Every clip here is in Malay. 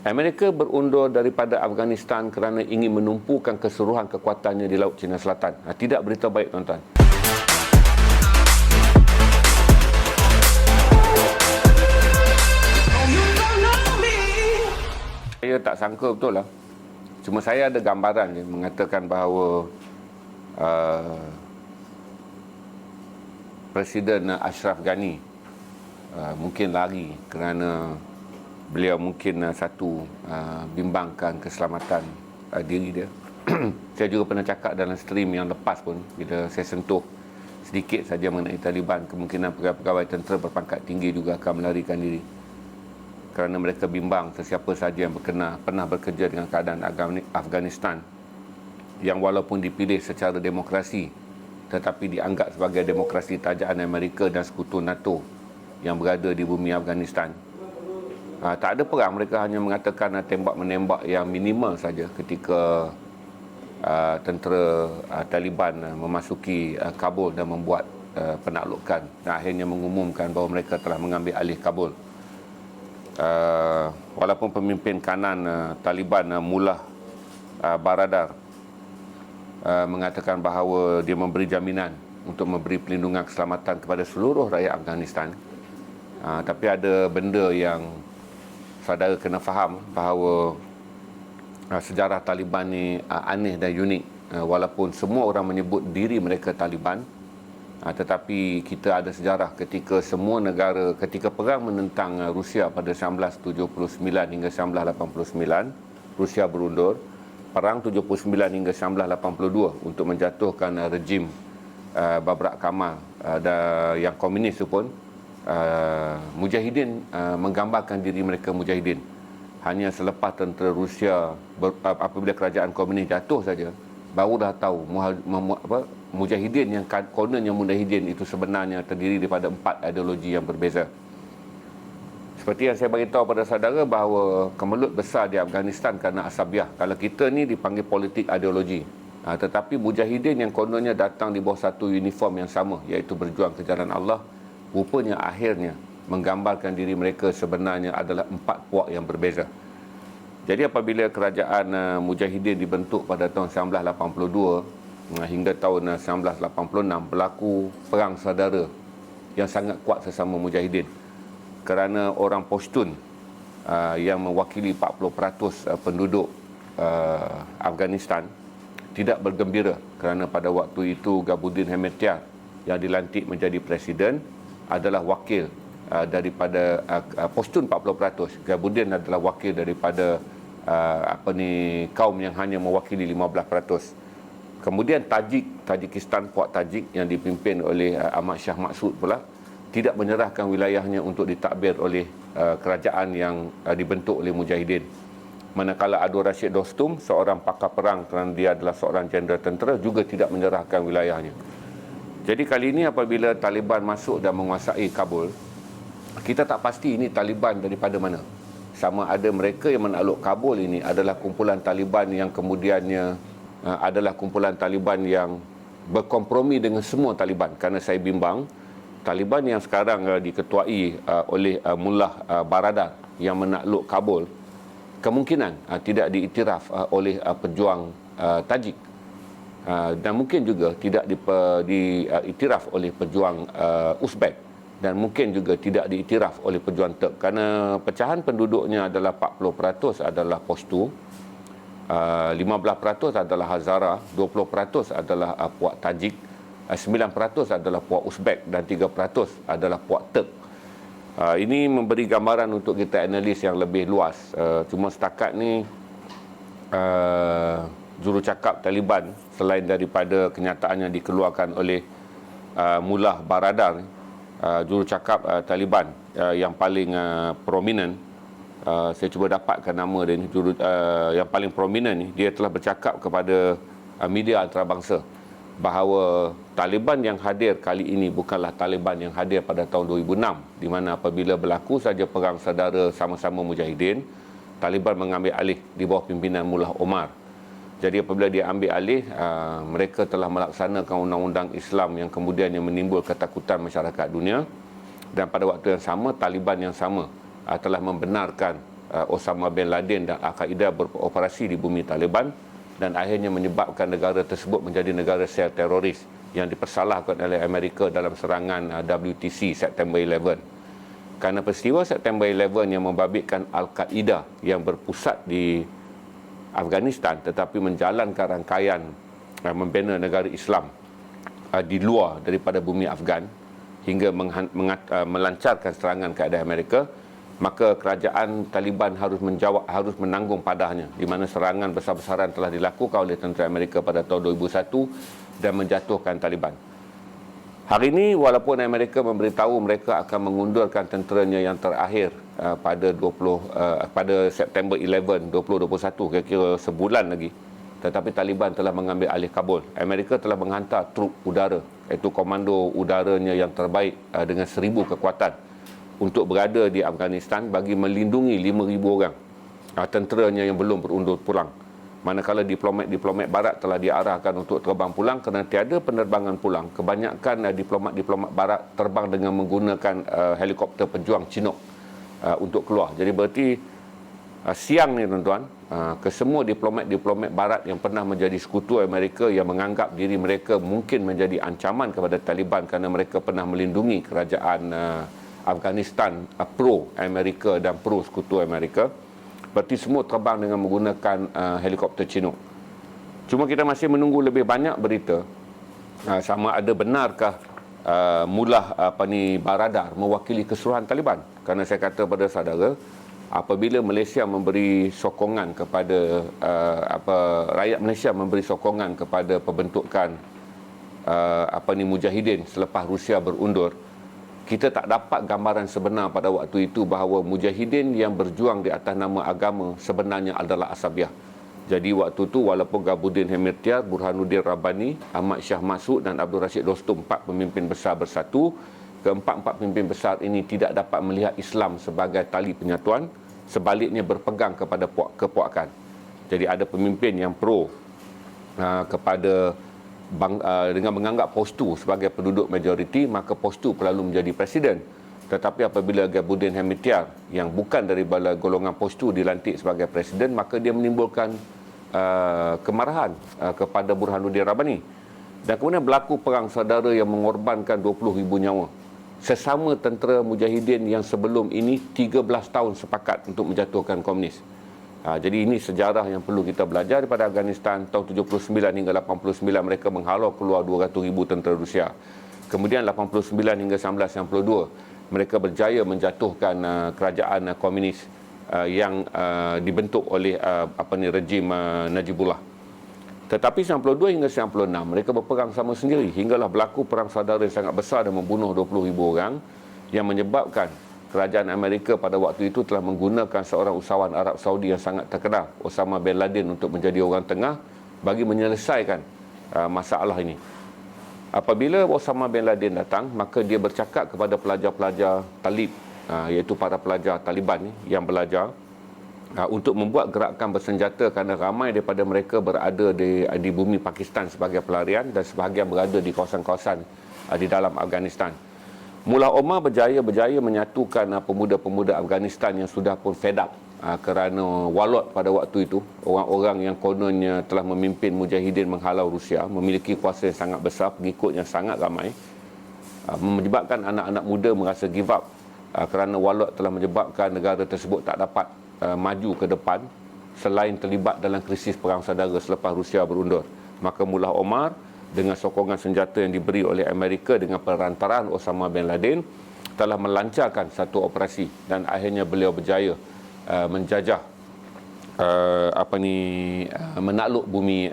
Amerika berundur daripada Afghanistan kerana ingin menumpukan keseluruhan kekuatannya di Laut Cina Selatan. Tidak berita baik, tuan-tuan. Saya tak sangka betul lah. Cuma saya ada gambaran je mengatakan bahawa Presiden Ashraf Ghani mungkin lari kerana beliau mungkin bimbangkan keselamatan diri dia. Saya juga pernah cakap dalam stream yang lepas pun, bila saya sentuh sedikit saja mengenai Taliban, kemungkinan pegawai tentera berpangkat tinggi juga akan melarikan diri kerana mereka bimbang sesiapa saja yang pernah bekerja dengan keadaan Afghanistan yang walaupun dipilih secara demokrasi tetapi dianggap sebagai demokrasi tajaan Amerika dan sekutu NATO yang berada di bumi Afghanistan. Tak ada perang, mereka hanya mengatakan tembak-menembak yang minimal saja ketika tentera Taliban memasuki Kabul dan membuat penaklukan dan akhirnya mengumumkan bahawa mereka telah mengambil alih Kabul. Walaupun pemimpin kanan Taliban Mullah Baradar mengatakan bahawa dia memberi jaminan untuk memberi perlindungan keselamatan kepada seluruh rakyat Afghanistan, tapi ada benda yang saudara kena faham, bahawa sejarah Taliban ni aneh dan unik. Walaupun semua orang menyebut diri mereka Taliban, tetapi kita ada sejarah ketika semua negara, ketika perang menentang Rusia pada 1979 hingga 1989, Rusia berundur. Perang 79 hingga 1982 untuk menjatuhkan rejim Babrak Kamal yang komunis itu pun, Mujahidin menggambarkan diri mereka Mujahidin. Hanya selepas tentera Rusia apabila kerajaan komunis jatuh saja, barulah tahu Mujahidin yang kononnya Mujahidin itu sebenarnya terdiri daripada 4 ideologi yang berbeza. Seperti yang saya beritahu pada saudara bahawa kemelut besar di Afghanistan kerana asabiah. Kalau kita ni dipanggil politik ideologi. Tetapi Mujahidin yang kononnya datang di bawah satu uniform yang sama, iaitu berjuang ke jalan Allah, rupanya akhirnya menggambarkan diri mereka sebenarnya adalah 4 puak yang berbeza. Jadi apabila kerajaan Mujahidin dibentuk pada tahun 1982 hingga tahun 1986, berlaku perang saudara yang sangat kuat sesama Mujahidin kerana orang Pashtun yang mewakili 40% penduduk Afghanistan tidak bergembira kerana pada waktu itu Gulbuddin Hekmatyar yang dilantik menjadi presiden adalah wakil daripada Pashtun 40%. Gulbuddin adalah wakil daripada kaum yang hanya mewakili 15%. Kemudian Tajikistan, puak Tajik yang dipimpin oleh Ahmad Shah Maksud pula tidak menyerahkan wilayahnya untuk ditakbir oleh kerajaan yang dibentuk oleh Mujahidin. Manakala Abdul Rashid Dostum, seorang pakar perang kerana dia adalah seorang jenderal tentera, juga tidak menyerahkan wilayahnya. Jadi kali ini apabila Taliban masuk dan menguasai Kabul, kita tak pasti ini Taliban daripada mana. Sama ada mereka yang menakluk Kabul ini adalah kumpulan Taliban yang kemudiannya adalah kumpulan Taliban yang berkompromi dengan semua Taliban. Kerana saya bimbang Taliban yang sekarang diketuai oleh Mullah Baradar yang menakluk Kabul kemungkinan tidak diiktiraf oleh pejuang Tajik, dan mungkin juga tidak diiktiraf oleh pejuang Uzbek, dan mungkin juga tidak diiktiraf oleh pejuang Turk kerana pecahan penduduknya adalah 40% adalah Pashto, 15% adalah Hazara, 20% adalah puak Tajik, 9% adalah puak Uzbek dan 3% adalah puak Turk. Ini memberi gambaran untuk kita analis yang lebih luas. Cuma setakat ni jurucakap Taliban, selain daripada kenyataan yang dikeluarkan oleh Mullah Baradar, jurucakap Taliban yang paling prominent, saya cuba dapatkan nama dia ni, yang paling prominent ni, dia telah bercakap kepada media antarabangsa bahawa Taliban yang hadir kali ini bukanlah Taliban yang hadir pada tahun 2006, di mana apabila berlaku saja perang saudara sama-sama Mujahidin, Taliban mengambil alih di bawah pimpinan Mullah Omar. Jadi apabila dia ambil alih, mereka telah melaksanakan undang-undang Islam yang kemudiannya menimbul ketakutan masyarakat dunia, dan pada waktu yang sama Taliban yang sama telah membenarkan Osama bin Laden dan Al-Qaeda beroperasi di bumi Taliban dan akhirnya menyebabkan negara tersebut menjadi negara sel teroris yang dipersalahkan oleh Amerika dalam serangan WTC September 11. Kerana peristiwa September 11 yang membabitkan Al-Qaeda yang berpusat di Afghanistan tetapi menjalankan rangkaian membina negara Islam di luar daripada bumi Afghan hingga melancarkan serangan ke atas Amerika, maka kerajaan Taliban harus menanggung padahnya, di mana serangan besar-besaran telah dilakukan oleh tentera Amerika pada tahun 2001 dan menjatuhkan Taliban. Hari ini walaupun Amerika memberitahu mereka akan mengundurkan tenteranya yang terakhir pada September 11 2021, kira-kira sebulan lagi, tetapi Taliban telah mengambil alih Kabul. Amerika telah menghantar trup udara, iaitu komando udaranya yang terbaik dengan 1,000 kekuatan untuk berada di Afghanistan bagi melindungi 5,000 orang tenteranya yang belum berundur pulang. Manakala diplomat-diplomat barat telah diarahkan untuk terbang pulang kerana tiada penerbangan pulang. Kebanyakan diplomat-diplomat barat terbang dengan menggunakan helikopter pejuang Chinook untuk keluar. Jadi berarti siang ni tuan-tuan, kesemua diplomat-diplomat barat yang pernah menjadi sekutu Amerika yang menganggap diri mereka mungkin menjadi ancaman kepada Taliban kerana mereka pernah melindungi kerajaan Afghanistan pro Amerika dan pro sekutu Amerika, berarti semua terbang dengan menggunakan helikopter Chinook. Cuma kita masih menunggu lebih banyak berita sama ada benarkah Mullah Baradar mewakili keseluruhan Taliban. Kerana saya kata pada saudara, apabila Malaysia memberi sokongan kepada rakyat Malaysia memberi sokongan kepada pembentukan mujahidin selepas Rusia berundur, kita tak dapat gambaran sebenar pada waktu itu bahawa mujahidin yang berjuang di atas nama agama sebenarnya adalah Asabiah. Jadi waktu itu walaupun Gabudin Hemetiar, Burhanuddin Rabbani, Ahmad Shah Masud dan Abdul Rashid Dostum, 4 pemimpin besar bersatu, keempat-empat pemimpin besar ini tidak dapat melihat Islam sebagai tali penyatuan, sebaliknya berpegang kepada kepuakan. Jadi ada pemimpin yang pro kepada dengan menganggap postu sebagai penduduk majoriti, maka postu perlu menjadi presiden. Tetapi apabila Gabudin Hemetiar yang bukan daripada golongan postu dilantik sebagai presiden, maka dia menimbulkan kemarahan kepada Burhanuddin Rabbani. Dan kemudian berlaku perang saudara yang mengorbankan 20,000 nyawa. Sesama tentera mujahidin yang sebelum ini 13 tahun sepakat untuk menjatuhkan komunis. Jadi ini sejarah yang perlu kita belajar daripada Afghanistan. Tahun 79 hingga 89 mereka menghalau keluar 200,000 tentera Rusia. Kemudian 89 hingga 1992 mereka berjaya menjatuhkan kerajaan komunis yang dibentuk oleh rejim Najibullah. Tetapi 92 hingga 96 mereka berperang sama sendiri hinggalah berlaku perang saudara yang sangat besar dan membunuh 20,000 orang yang menyebabkan kerajaan Amerika pada waktu itu telah menggunakan seorang usahawan Arab Saudi yang sangat terkenal, Osama bin Laden, untuk menjadi orang tengah bagi menyelesaikan masalah ini. Apabila Osama bin Laden datang, maka dia bercakap kepada pelajar-pelajar Talib, iaitu para pelajar Taliban yang belajar untuk membuat gerakan bersenjata kerana ramai daripada mereka berada di bumi Pakistan sebagai pelarian dan sebahagian berada di kawasan-kawasan di dalam Afghanistan. Mullah Omar berjaya menyatukan pemuda-pemuda Afghanistan yang sudah pun fed up kerana walot pada waktu itu, orang-orang yang kononnya telah memimpin mujahidin menghalau Rusia, memiliki kuasa yang sangat besar, pengikut yang sangat ramai, menyebabkan anak-anak muda merasa give up kerana walot telah menyebabkan negara tersebut tak dapat maju ke depan selain terlibat dalam krisis perang saudara selepas Rusia berundur. Maka Mullah Omar dengan sokongan senjata yang diberi oleh Amerika dengan perantaraan Osama bin Laden telah melancarkan satu operasi dan akhirnya beliau berjaya menjajah menakluk bumi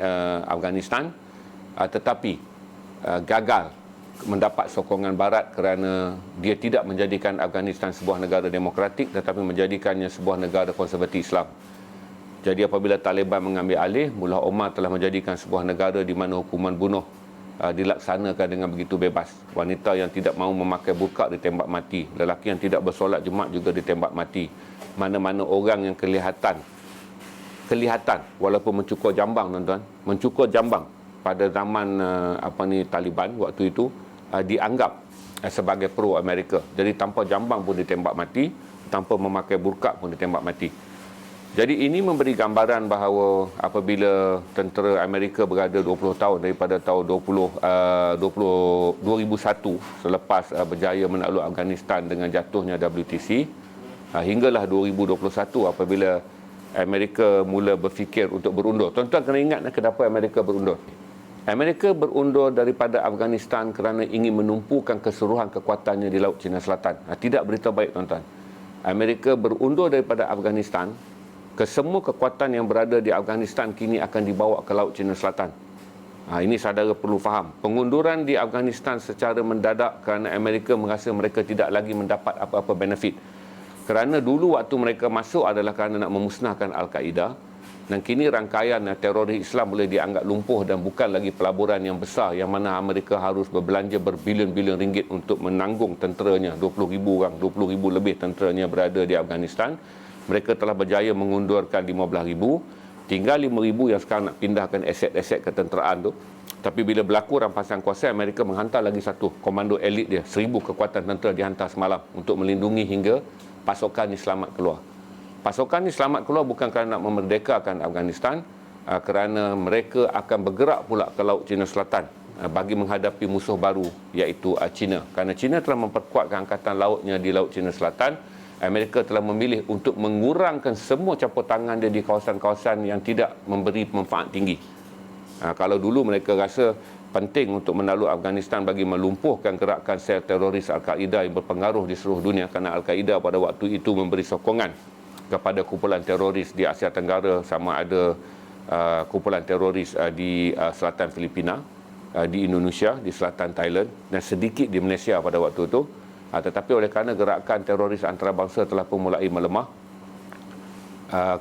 Afghanistan, tetapi gagal mendapat sokongan barat kerana dia tidak menjadikan Afghanistan sebuah negara demokratik tetapi menjadikannya sebuah negara konservatif Islam. Jadi apabila Taliban mengambil alih, Mullah Omar telah menjadikan sebuah negara di mana hukuman bunuh dilaksanakan dengan begitu bebas. Wanita yang tidak mahu memakai burqa ditembak mati. Lelaki yang tidak bersolat Jumaat juga ditembak mati. Mana-mana orang yang kelihatan walaupun mencukur jambang, tuan-tuan, mencukur jambang pada zaman Taliban waktu itu dianggap sebagai pro Amerika. Jadi tanpa jambang pun ditembak mati. tanpa memakai burka pun ditembak mati. Jadi ini memberi gambaran bahawa apabila tentera Amerika berada 20 tahun daripada tahun 2001 selepas berjaya menakluk Afghanistan dengan jatuhnya WTC, hinggalah 2021 apabila Amerika mula berfikir untuk berundur. Tuan-tuan kena ingat kenapa Amerika berundur. Amerika berundur daripada Afghanistan kerana ingin menumpukan keseluruhan kekuatannya di Laut Cina Selatan. Tidak berita baik, tuan-tuan. Amerika berundur daripada Afghanistan ke semua kekuatan yang berada di Afghanistan kini akan dibawa ke Laut Cina Selatan. Ini saudara perlu faham. Pengunduran di Afghanistan secara mendadak kerana Amerika merasa mereka tidak lagi mendapat apa-apa benefit. Kerana dulu waktu mereka masuk adalah kerana nak memusnahkan Al-Qaeda, dan kini rangkaian teroris Islam boleh dianggap lumpuh dan bukan lagi pelaburan yang besar yang mana Amerika harus berbelanja berbilion-bilion ringgit untuk menanggung tenteranya. 20,000 orang, 20,000 lebih tenteranya berada di Afghanistan. Mereka telah berjaya mengundurkan 15,000, tinggal 5,000 yang sekarang nak pindahkan aset-aset ketenteraan tu. Tapi bila berlaku rampasan kuasa, Amerika menghantar lagi satu komando elit dia, 1,000 kekuatan tentera dihantar semalam untuk melindungi hingga pasukan ini selamat keluar. Pasukan ini selamat keluar bukan kerana nak memerdekakan Afghanistan, kerana mereka akan bergerak pula ke Laut Cina Selatan bagi menghadapi musuh baru iaitu China. Kerana China telah memperkuatkan angkatan lautnya di Laut Cina Selatan, Amerika telah memilih untuk mengurangkan semua campur tangan dia di kawasan-kawasan yang tidak memberi manfaat tinggi. Kalau dulu mereka rasa penting untuk menakluk Afghanistan bagi melumpuhkan gerakan sel teroris Al-Qaeda yang berpengaruh di seluruh dunia, kerana Al-Qaeda pada waktu itu memberi sokongan kepada kumpulan teroris di Asia Tenggara, sama ada kumpulan teroris di selatan Filipina, di Indonesia, di selatan Thailand dan sedikit di Malaysia pada waktu itu. Tetapi oleh kerana gerakan teroris antarabangsa telah pun mulai melemah,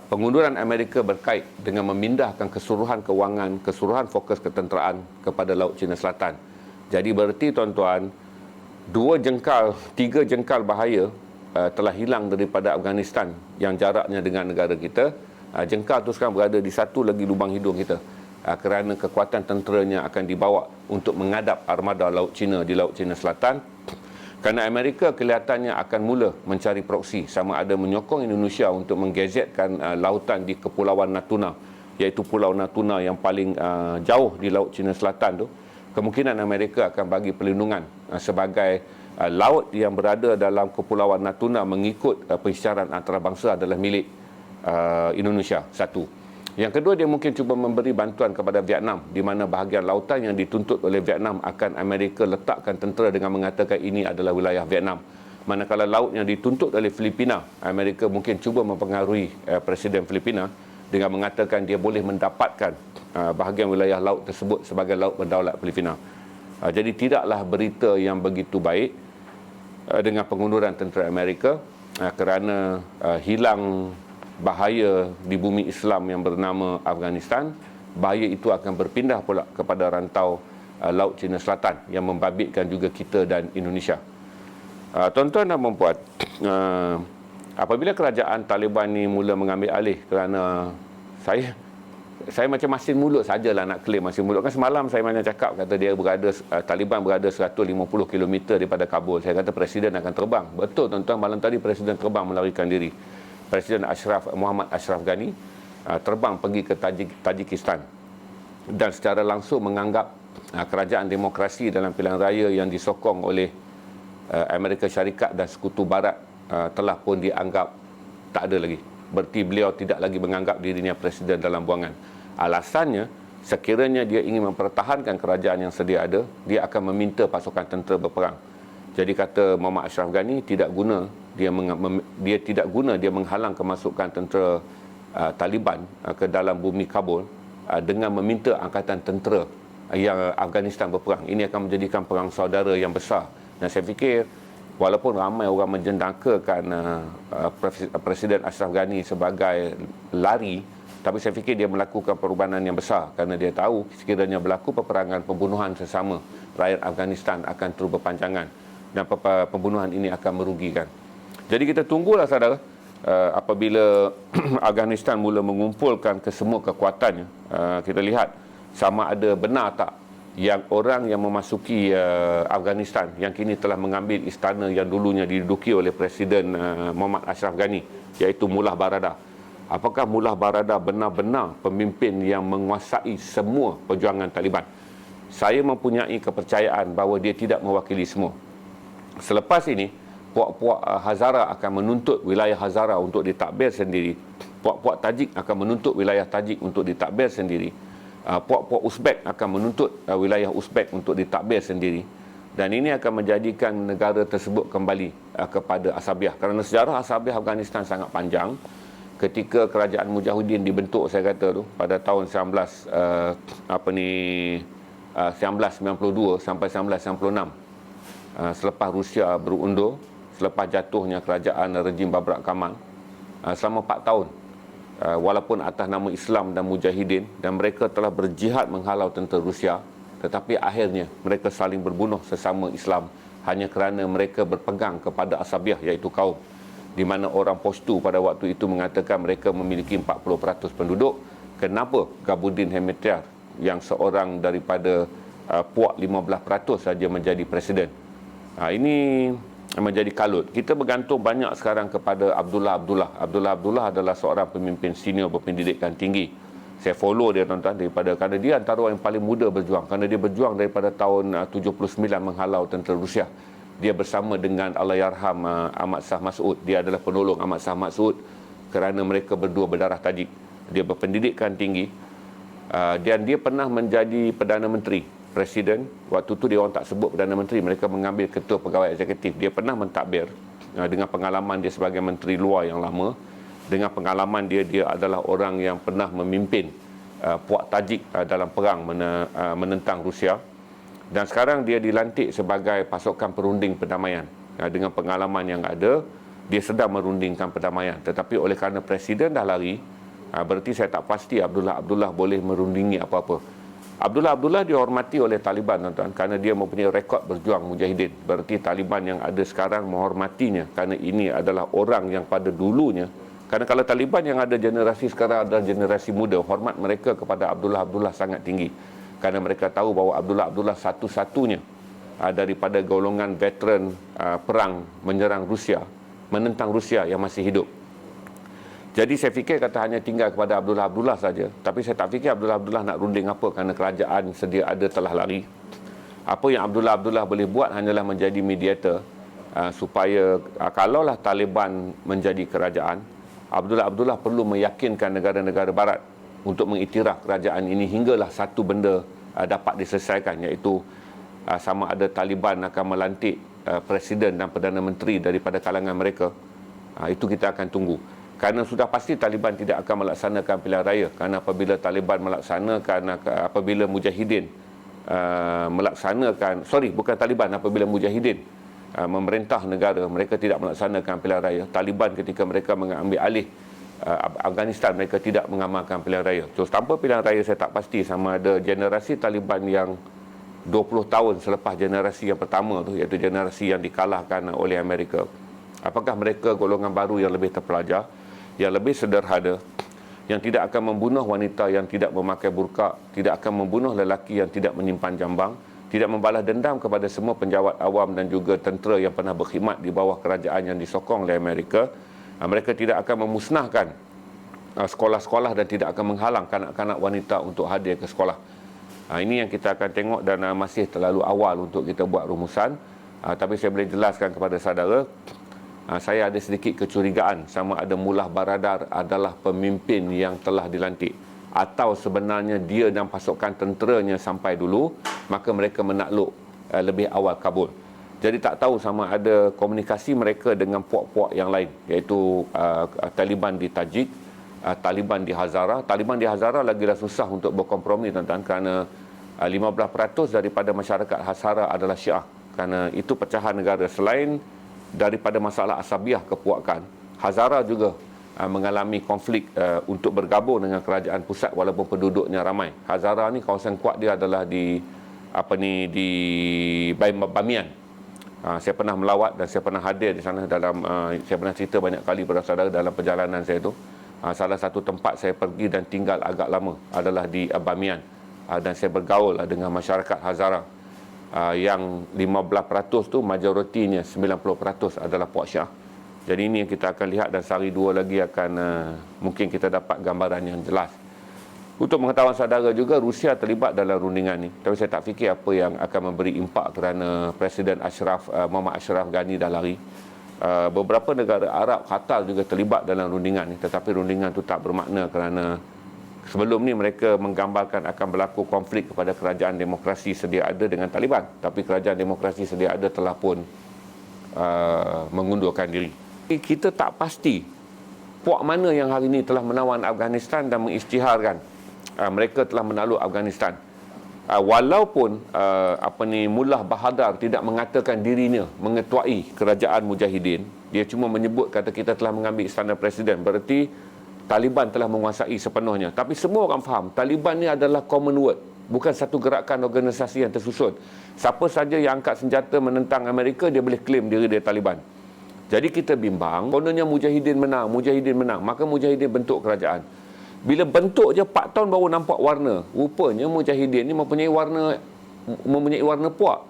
pengunduran Amerika berkait dengan memindahkan keseluruhan kewangan, keseluruhan fokus ketenteraan kepada Laut Cina Selatan. Jadi berarti, tuan-tuan, 3 jengkal bahaya telah hilang daripada Afghanistan yang jaraknya dengan negara kita. Jengkal itu sekarang berada di satu lagi lubang hidung kita, kerana kekuatan tenteranya akan dibawa untuk menghadap armada Laut Cina di Laut Cina Selatan. Kerana Amerika kelihatannya akan mula mencari proksi, sama ada menyokong Indonesia untuk menggazetkan lautan di Kepulauan Natuna, iaitu Pulau Natuna yang paling jauh di Laut Cina Selatan tu. Kemungkinan Amerika akan bagi perlindungan sebagai laut yang berada dalam Kepulauan Natuna mengikut pensyarahan antarabangsa adalah milik Indonesia. Satu. Yang kedua, dia mungkin cuba memberi bantuan kepada Vietnam, di mana bahagian lautan yang dituntut oleh Vietnam akan Amerika letakkan tentera dengan mengatakan ini adalah wilayah Vietnam. Manakala laut yang dituntut oleh Filipina, Amerika mungkin cuba mempengaruhi Presiden Filipina dengan mengatakan dia boleh mendapatkan bahagian wilayah laut tersebut sebagai laut berdaulat Filipina. Jadi tidaklah berita yang begitu baik dengan pengunduran tentera Amerika, kerana hilang bahaya di bumi Islam yang bernama Afghanistan. Bahaya itu akan berpindah pula kepada rantau Laut Cina Selatan yang membabitkan juga kita dan Indonesia. Tuan-tuan dan puan-puan, apabila kerajaan Taliban ni mula mengambil alih, kerana saya macam masin mulut sajalah nak claim masin mulut. Kan semalam saya banyak cakap, kata dia Taliban berada 150 km daripada Kabul. Saya kata Presiden akan terbang. Betul, tuan-tuan, malam tadi Presiden terbang melarikan diri. Presiden Muhammad Ashraf Ghani terbang pergi ke Tajikistan dan secara langsung menganggap kerajaan demokrasi dalam pilihan raya yang disokong oleh Amerika Syarikat dan Sekutu Barat telah pun dianggap tak ada lagi. Berarti beliau tidak lagi menganggap dirinya presiden dalam buangan. Alasannya, sekiranya dia ingin mempertahankan kerajaan yang sedia ada, dia akan meminta pasukan tentera berperang. Jadi kata Muhammad Ashraf Ghani, tidak guna dia menghalang kemasukan tentera Taliban ke dalam bumi Kabul dengan meminta angkatan tentera yang Afghanistan berperang. Ini akan menjadikan perang saudara yang besar. Dan saya fikir walaupun ramai orang menjendakakan Presiden Ashraf Ghani sebagai lari, tapi saya fikir dia melakukan perubahan yang besar kerana dia tahu sekiranya berlaku peperangan, pembunuhan sesama rakyat Afghanistan akan terus berpanjangan dan pembunuhan ini akan merugikan. Jadi kita tunggulah, saudara, apabila Afghanistan mula mengumpulkan ke semua kekuatannya, kita lihat sama ada benar tak yang orang yang memasuki Afghanistan yang kini telah mengambil istana yang dulunya diduduki oleh Presiden Muhammad Ashraf Ghani, iaitu Mullah Baradar. Apakah Mullah Baradar benar-benar pemimpin yang menguasai semua perjuangan Taliban? Saya mempunyai kepercayaan bahawa dia tidak mewakili semua. Selepas ini, puak-puak Hazara akan menuntut wilayah Hazara untuk ditakbir sendiri. Puak-puak Tajik akan menuntut wilayah Tajik untuk ditakbir sendiri. Puak-puak Uzbek akan menuntut wilayah Uzbek untuk ditakbir sendiri. Dan ini akan menjadikan negara tersebut kembali kepada asabiah. Kerana sejarah asabiah Afghanistan sangat panjang. Ketika kerajaan Mujahidin dibentuk, saya kata tu, pada tahun 1992 sampai 1996. Selepas Rusia berundur, selepas jatuhnya kerajaan rejim Babrak Kamal, selama 4 tahun, walaupun atas nama Islam dan Mujahidin, dan mereka telah berjihad menghalau tentera Rusia, tetapi akhirnya mereka saling berbunuh sesama Islam hanya kerana mereka berpegang kepada asabiah, iaitu kaum, di mana orang Poshtu pada waktu itu mengatakan mereka memiliki 40% penduduk. Kenapa Gabudin Hemetiar yang seorang daripada puak 15% saja menjadi presiden? Ini menjadi kalut. Kita bergantung banyak sekarang kepada Abdullah Abdullah. Abdullah adalah seorang pemimpin senior berpendidikan tinggi. Saya follow dia, tuan-tuan, kerana dia antara orang yang paling muda berjuang. Kerana dia berjuang daripada tahun 79 menghalau tentera Rusia. Dia bersama dengan Allahyarham Ahmad Shah Mas'ud. Dia adalah penolong Ahmad Shah Mas'ud kerana mereka berdua berdarah Tajik. Dia berpendidikan tinggi dan dia pernah menjadi Perdana Menteri, Presiden. Waktu tu dia orang tak sebut Perdana Menteri, mereka mengambil ketua pegawai eksekutif. Dia pernah mentadbir dengan pengalaman dia sebagai Menteri Luar yang lama. Dengan pengalaman dia adalah orang yang pernah memimpin puak Tajik dalam perang menentang Rusia. Dan sekarang dia dilantik sebagai pasukan perunding perdamaian. Dengan pengalaman yang ada, dia sedang merundingkan perdamaian. Tetapi oleh kerana Presiden dah lari, berarti saya tak pasti Abdullah boleh merundingi apa-apa. Abdullah dihormati oleh Taliban, tuan-tuan, kerana dia mempunyai rekod berjuang Mujahidin. Berarti Taliban yang ada sekarang menghormatinya kerana ini adalah orang yang pada dulunya. Kerana kalau Taliban yang ada generasi sekarang adalah generasi muda, hormat mereka kepada Abdullah sangat tinggi. Kerana mereka tahu bahawa Abdullah satu-satunya daripada golongan veteran perang menyerang Rusia, menentang Rusia yang masih hidup. Jadi saya fikir kata hanya tinggal kepada Abdullah saja. Tapi saya tak fikir Abdullah nak runding apa kerana kerajaan sedia ada telah lari. Apa yang Abdullah boleh buat hanyalah menjadi mediator supaya kalaulah Taliban menjadi kerajaan, Abdullah perlu meyakinkan negara-negara barat untuk mengiktiraf kerajaan ini hinggalah satu benda dapat diselesaikan, iaitu sama ada Taliban akan melantik Presiden dan Perdana Menteri daripada kalangan mereka. Itu kita akan tunggu. Kerana sudah pasti Taliban tidak akan melaksanakan pilihan raya. Kerana apabila Taliban apabila Mujahidin apabila Mujahidin memerintah negara, mereka tidak melaksanakan pilihan raya. Taliban ketika mereka mengambil alih Afghanistan, mereka tidak mengamalkan pilihan raya. So, tanpa pilihan raya saya tak pasti sama ada generasi Taliban yang 20 tahun selepas generasi yang pertama tu, iaitu generasi yang dikalahkan oleh Amerika, apakah mereka golongan baru yang lebih terpelajar, yang lebih sederhana, yang tidak akan membunuh wanita yang tidak memakai burqa, tidak akan membunuh lelaki yang tidak menyimpan jambang, tidak membalas dendam kepada semua penjawat awam dan juga tentera yang pernah berkhidmat di bawah kerajaan yang disokong oleh Amerika. Mereka tidak akan memusnahkan sekolah-sekolah dan tidak akan menghalang kanak-kanak wanita untuk hadir ke sekolah. Ini yang kita akan tengok dan masih terlalu awal untuk kita buat rumusan. Tapi saya boleh jelaskan kepada saudara, saya ada sedikit kecurigaan sama ada Mullah Baradar adalah pemimpin yang telah dilantik, atau sebenarnya dia dan pasukan tenteranya sampai dulu, maka mereka menakluk lebih awal Kabul. Jadi tak tahu sama ada komunikasi mereka dengan puak-puak yang lain, iaitu Taliban di Tajik, Taliban di Hazara. Taliban di Hazara lagilah susah untuk berkompromi, tuan-tuan, kerana 15% daripada masyarakat Hazara adalah Syiah. Kerana itu pecahan negara. Selain daripada masalah asabiah kepuakan, Hazara juga mengalami konflik untuk bergabung dengan kerajaan pusat walaupun penduduknya ramai. Hazara ni kawasan kuat dia adalah di Bamiyan. Saya pernah melawat dan saya pernah hadir di sana dalam saya pernah cerita banyak kali kepada saudara dalam perjalanan saya itu. Salah satu tempat saya pergi dan tinggal agak lama adalah di Bamiyan. dan saya bergaul dengan masyarakat Hazara yang 15% tu majoritinya 90% adalah puak Syiah. Jadi ini yang kita akan lihat, dan sehari dua lagi akan mungkin kita dapat gambaran yang jelas. Untuk pengetahuan saudara juga, Rusia terlibat dalam rundingan ni. Tapi saya tak fikir apa yang akan memberi impak kerana Presiden Muhammad Ashraf Ghani dah lari. Beberapa negara Arab, Qatar juga terlibat dalam rundingan ni. Tetapi rundingan tu tak bermakna kerana sebelum ni mereka menggambarkan akan berlaku konflik kepada kerajaan demokrasi sedia ada dengan Taliban. Tapi kerajaan demokrasi sedia ada telah pun mengundurkan diri. Kita tak pasti puak mana yang hari ini telah menawan Afghanistan dan mengisytiharkan mereka telah menakluk Afghanistan. Walaupun Mullah Bahadar tidak mengatakan dirinya mengetuai kerajaan Mujahidin, dia cuma menyebut kata kita telah mengambil istana presiden, berarti Taliban telah menguasai sepenuhnya. Tapi semua orang faham Taliban ni adalah common word, bukan satu gerakan organisasi yang tersusun. Siapa saja yang angkat senjata menentang Amerika, dia boleh claim diri dia Taliban. Jadi kita bimbang, kononnya Mujahidin menang, maka Mujahidin bentuk kerajaan. Bila bentuk je 4 tahun baru nampak warna. Rupanya Mujahidin ni mempunyai warna puak.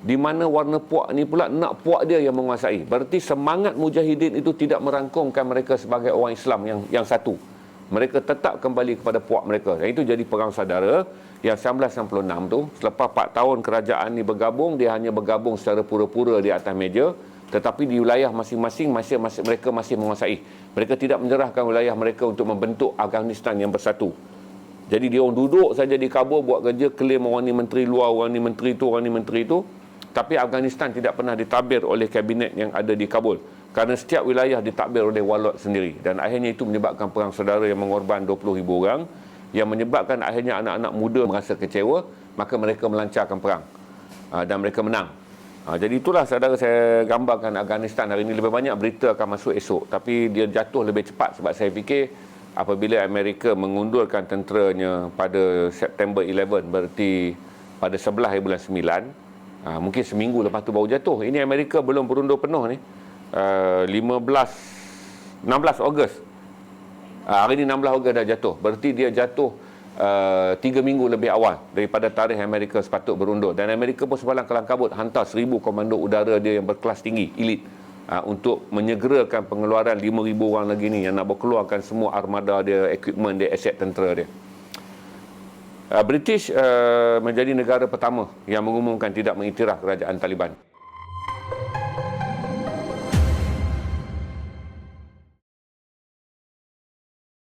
Di mana warna puak ni pula nak puak dia yang menguasai. Berarti semangat Mujahidin itu tidak merangkumkan mereka sebagai orang Islam yang satu. Mereka tetap kembali kepada puak mereka. Dan itu jadi perang saudara yang 1966 tu, selepas 4 tahun kerajaan ni bergabung, dia hanya bergabung secara pura-pura di atas meja. Tetapi di wilayah masing-masing mereka masih menguasai. Mereka tidak menyerahkan wilayah mereka untuk membentuk Afghanistan yang bersatu. Jadi dia orang duduk saja di Kabul buat kerja, klaim orang ni menteri luar, orang ni menteri tu, orang ni menteri tu. Tapi Afghanistan tidak pernah ditadbir oleh kabinet yang ada di Kabul. Kerana setiap wilayah ditadbir oleh walot sendiri. Dan akhirnya itu menyebabkan perang saudara yang mengorban 20,000 orang. Yang menyebabkan akhirnya anak-anak muda merasa kecewa, maka mereka melancarkan perang. Dan mereka menang. Jadi itulah saudara, saya gambarkan Afghanistan hari ini. Lebih banyak berita akan masuk esok, tapi dia jatuh lebih cepat sebab saya fikir apabila Amerika mengundurkan tenteranya pada September 11, berarti pada 11 hari bulan 9, mungkin seminggu lepas tu baru jatuh. Ini Amerika belum berundur penuh ni. 16 Ogos. Hari ini 16 Ogos dah jatuh. Berarti dia jatuh 3 minggu lebih awal daripada tarikh Amerika sepatut berundur. Dan Amerika pun sebalang kelang kabut hantar 1,000 komando udara dia yang berkelas tinggi, elit, untuk menyegerakan pengeluaran 5,000 orang lagi ni yang nak berkeluarkan semua armada dia, equipment dia, aset tentera dia. British menjadi negara pertama yang mengumumkan tidak mengiktiraf kerajaan Taliban.